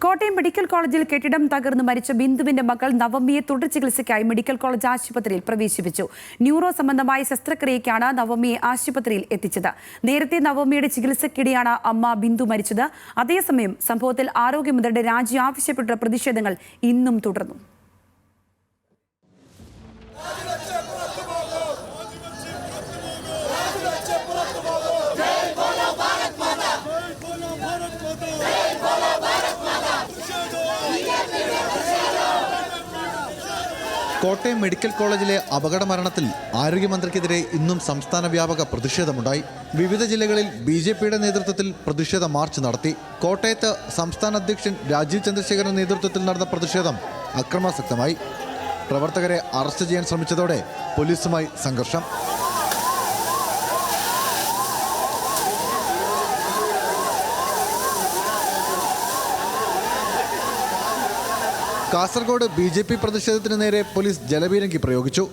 Kottayam medical കോളേജിൽ കെട്ടിടം തകർന്ന് മരിച്ച ബിന്ദുവിന്റെ മകൾ നവമിയെ തുടർ ചികിത്സയ്ക്കായി മെഡിക്കൽ കോളേജ് ആശുപത്രിയിൽ പ്രവേശിപ്പിച്ചു. ന്യൂറോ സംബന്ധമായ ശസ്ത്രക്രിയയ്ക്കാണ് നവമിയെ ആശുപത്രിയിൽ എത്തിച്ചത്. നേരത്തെ നവമിയുടെ ചികിത്സയ്ക്കിടെയാണ് അമ്മ ബിന്ദു മരിച്ചത്. അതേസമയം സംഭവത്തിൽ ആരോഗ്യമന്ത്രിയുടെ രാജി ആവശ്യപ്പെട്ട പ്രതിഷേധങ്ങൾ ഇന്നും തുടർന്നു. കോട്ടയം മെഡിക്കൽ കോളേജിലെ അപകട മരണത്തിൽ ആരോഗ്യമന്ത്രിക്കെതിരെ ഇന്നും സംസ്ഥാന വ്യാപക പ്രതിഷേധമുണ്ടായി. വിവിധ ജില്ലകളിൽ BJPയുടെ നേതൃത്വത്തിൽ പ്രതിഷേധ മാർച്ച് നടത്തി. കോട്ടയത്ത് സംസ്ഥാന അധ്യക്ഷൻ രാജീവ് ചന്ദ്രശേഖരന്റെ നേതൃത്വത്തിൽ നടന്ന പ്രതിഷേധം അക്രമാസക്തമായി. പ്രവർത്തകരെ അറസ്റ്റ് ചെയ്യാൻ ശ്രമിച്ചതോടെ പോലീസുമായി സംഘർഷം. കാസർഗോഡ് BJP പ്രതിഷേധത്തിന് നേരെ പോലീസ് ജലപീരങ്കി പ്രയോഗിച്ചു.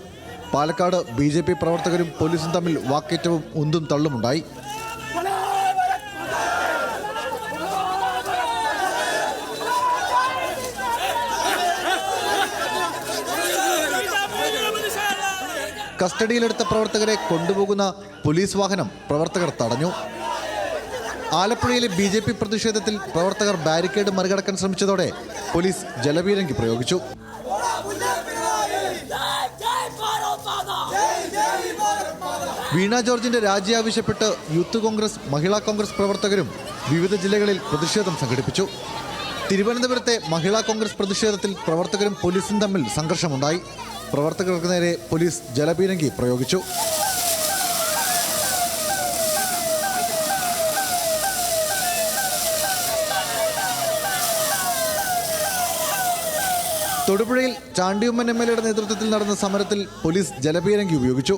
പാലക്കാട് BJP പ്രവർത്തകരും പോലീസും തമ്മിൽ വാക്കേറ്റവും ഉന്തും തള്ളുമുണ്ടായി. കസ്റ്റഡിയിലെടുത്ത പ്രവർത്തകരെ കൊണ്ടുപോകുന്ന പോലീസ് വാഹനം പ്രവർത്തകർ തടഞ്ഞു. ആലപ്പുഴയിലെ BJP പ്രതിഷേധത്തിൽ പ്രവർത്തകർ ബാരിക്കേഡ് മറികടക്കാൻ ശ്രമിച്ചതോടെ പോലീസ് ജലപീരങ്കി പ്രയോഗിച്ചു. വീണ ജോർജിന്റെ രാജി ആവശ്യപ്പെട്ട് യൂത്ത് കോൺഗ്രസ്, മഹിളാ കോൺഗ്രസ് പ്രവർത്തകരും വിവിധ ജില്ലകളിൽ പ്രതിഷേധം സംഘടിപ്പിച്ചു. തിരുവനന്തപുരത്തെ മഹിളാ കോൺഗ്രസ് പ്രതിഷേധത്തിൽ പ്രവർത്തകരും പോലീസും തമ്മിൽ സംഘർഷമുണ്ടായി. പ്രവർത്തകർക്ക് നേരെ പോലീസ് ജലപീരങ്കി പ്രയോഗിച്ചു. തൊടുപുഴയിൽ ചാണ്ടിയുമ്മൻ MLAയുടെ നേതൃത്വത്തിൽ നടന്ന സമരത്തിൽ പോലീസ് ജലപീരങ്കി ഉപയോഗിച്ചു.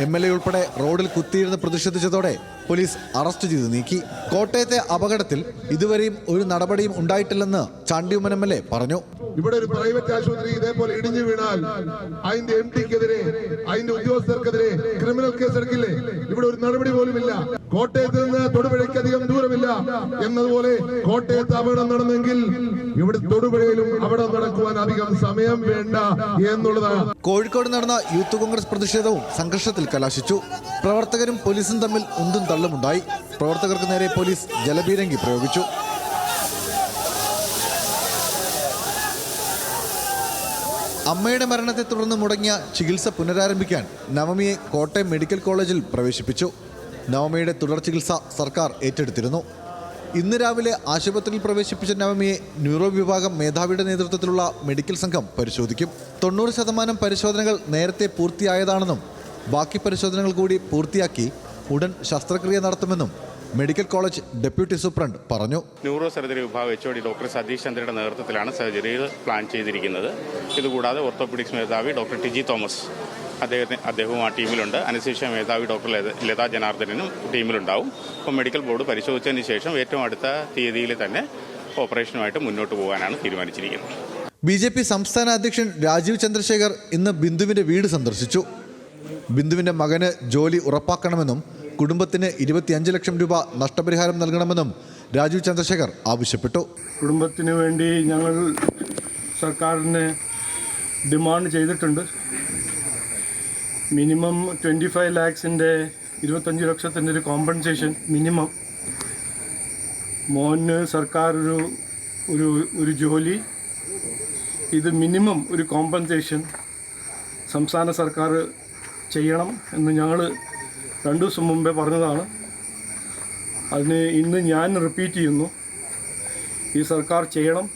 MLA ഉൾപ്പെടെ റോഡിൽ കുത്തിയിരുന്ന് പ്രതിഷേധിച്ചതോടെ പോലീസ് അറസ്റ്റ് ചെയ്ത് നീക്കി. കോട്ടയത്തെ അപകടത്തിൽ ഇതുവരെയും ഒരു നടപടിയും ഉണ്ടായിട്ടില്ലെന്ന് ചാണ്ടിയുമ്മൻ MLA പറഞ്ഞു. ഇവിടെ ഒരു പ്രൈവറ്റ് ആശുപത്രി ഇതേപോലെ ഇടിഞ്ഞു വീണാൽ അതിന്റെ MDക്കെതിരെ, അതിന്റെ ഉദ്യോഗസ്ഥർക്കെതിരെ ക്രിമിനൽ കേസ് എടുക്കില്ലേ? ഇവിടെ ഒരു നടപടി പോലുമില്ല. കോട്ടയത്ത് നിന്ന് തൊടുപുഴയ്ക്ക് അധികം ദൂരമില്ല എന്നതുപോലെ കോട്ടയത്ത് അപകടം നടന്നെങ്കിൽ ഇവിടെ തൊടുപുഴയിലും അപകടം നടക്കുവാൻ അധികം സമയം വേണ്ട എന്നുള്ളതാണ്. കോഴിക്കോട് നടന്ന യൂത്ത് കോൺഗ്രസ് പ്രതിഷേധവും സംഘർഷത്തിൽ കലാശിച്ചു. പ്രവർത്തകരും പോലീസും തമ്മിൽ ഉന്തും തള്ളുമുണ്ടായി. പ്രവർത്തകർക്ക് നേരെ പോലീസ് ജലപീരങ്കി പ്രയോഗിച്ചു. അമ്മയുടെ മരണത്തെ തുടർന്ന് മുടങ്ങിയ ചികിത്സ പുനരാരംഭിക്കാൻ നവമിയെ കോട്ടയം മെഡിക്കൽ കോളേജിൽ പ്രവേശിപ്പിച്ചു. നവമിയുടെ തുടർ ചികിത്സ സർക്കാർ ഏറ്റെടുത്തിരുന്നു. ഇന്ന് രാവിലെ ആശുപത്രിയിൽ പ്രവേശിപ്പിച്ച നവമിയെ ന്യൂറോ വിഭാഗം മേധാവിയുടെ നേതൃത്വത്തിലുള്ള മെഡിക്കൽ സംഘം പരിശോധിക്കും. 90% പരിശോധനകൾ നേരത്തെ പൂർത്തിയായതാണെന്നും ബാക്കി പരിശോധനകൾ കൂടി പൂർത്തിയാക്കി ഉടൻ ശസ്ത്രക്രിയ നടത്തുമെന്നും മെഡിക്കൽ കോളേജ് ഡെപ്യൂട്ടി സൂപ്രണ്ട് പറഞ്ഞു. ന്യൂറോ സർജറി വിഭാഗം HOD ഡോക്ടർ സതീഷ് ചന്ദ്രയുടെ നേതൃത്വത്തിലാണ് സർജറികൾ പ്ലാൻ ചെയ്തിരിക്കുന്നത്. ഇതുകൂടാതെ ഓർത്തോപീഡിക്സ് മേധാവി ഡോക്ടർ ടിജി തോമസ് അദ്ദേഹവും ആ ടീമിലുണ്ട്. അനസ്തീഷ്യ മേധാവി ഡോക്ടർ ലതാ ജനാർദ്ദനും ടീമിലുണ്ടാവും. അപ്പോൾ മെഡിക്കൽ ബോർഡ് പരിശോധിച്ചതിന് ശേഷം ഏറ്റവും അടുത്ത തീയതിയിൽ തന്നെ ഓപ്പറേഷനുമായിട്ട് മുന്നോട്ട് പോകാനാണ് തീരുമാനിച്ചിരിക്കുന്നത്. BJP സംസ്ഥാന അധ്യക്ഷൻ രാജീവ് ചന്ദ്രശേഖർ ഇന്ന് ബിന്ദുവിന്റെ വീട് സന്ദർശിച്ചു. ബിന്ദുവിന്റെ മകന് ജോലി ഉറപ്പാക്കണമെന്നും കുടുംബത്തിന് 25 ലക്ഷം രൂപ നഷ്ടപരിഹാരം നൽകണമെന്നും രാജീവ് ചന്ദ്രശേഖർ ആവശ്യപ്പെട്ടു. കുടുംബത്തിന് വേണ്ടി ഞങ്ങൾ സർക്കാരിന് ഡിമാൻഡ് ചെയ്തിട്ടുണ്ട്. മിനിമം 25 ലാക്സിൻ്റെ 25 ലക്ഷത്തിൻ്റെ ഒരു കോമ്പൻസേഷൻ മിനിമം. മോന് സർക്കാർ ഒരു ജോലി, ഇത് മിനിമം ഒരു കോമ്പൻസേഷൻ സംസ്ഥാന സർക്കാർ ചെയ്യണം എന്ന് ഞങ്ങൾ 2 ദിവസം മുമ്പേ പറഞ്ഞതാണ്. അതിന് ഇന്ന് ഞാൻ റിപ്പീറ്റ് ചെയ്യുന്നു, ഈ സർക്കാർ ചെയ്യണം.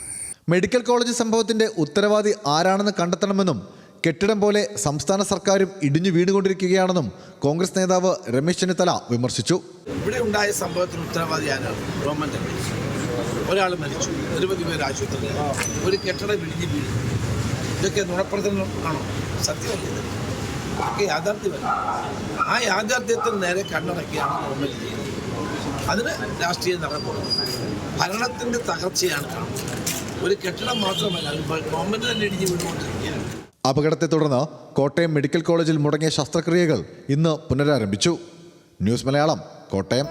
മെഡിക്കൽ കോളേജ് സംഭവത്തിന്റെ ഉത്തരവാദി ആരാണെന്ന് കണ്ടെത്തണമെന്നും കെട്ടിടം പോലെ സംസ്ഥാന സർക്കാരും ഇടിഞ്ഞു വീണുകൊണ്ടിരിക്കുകയാണെന്നും കോൺഗ്രസ് നേതാവ് രമേശ് ചെന്നിത്തല വിമർശിച്ചു. ഇവിടെ ഉണ്ടായ സംഭവത്തിന് ഉത്തരവാദി ആരാണ്? ഗവൺമെന്റ്. ഒരാൾ മരിച്ചു, നിരവധി പേർ ആശുപത്രിയിൽ, ഒരു കെട്ടിടം ഇടിഞ്ഞു വീഴും. ഇതൊക്കെ നുണപ്രചരണം ആണോ? സത്യമല്ല, ഇതൊക്കെ യാഥാർത്ഥ്യമല്ല. ആ യാഥാർത്ഥ്യത്തിന് നേരെ കണ്ണടക്കിയാണ് ഗവൺമെന്റ് ചെയ്യുന്നത്. അതിന് രാഷ്ട്രീയം നടക്കുന്നത് ഭരണത്തിന്റെ തകർച്ചയാണ് കാണുന്നത്. ഒരു കെട്ടിടം മാത്രമല്ല, ഗവൺമെന്റ് തന്നെ ഇടിഞ്ഞു വീണുകൊണ്ടിരിക്കുകയാണ്. അപകടത്തെ തുടർന്ന് കോട്ടയം മെഡിക്കൽ കോളേജിൽ മുടങ്ങിയ ശസ്ത്രക്രിയകൾ ഇന്ന് പുനരാരംഭിച്ചു. ന്യൂസ് മലയാളം, കോട്ടയം.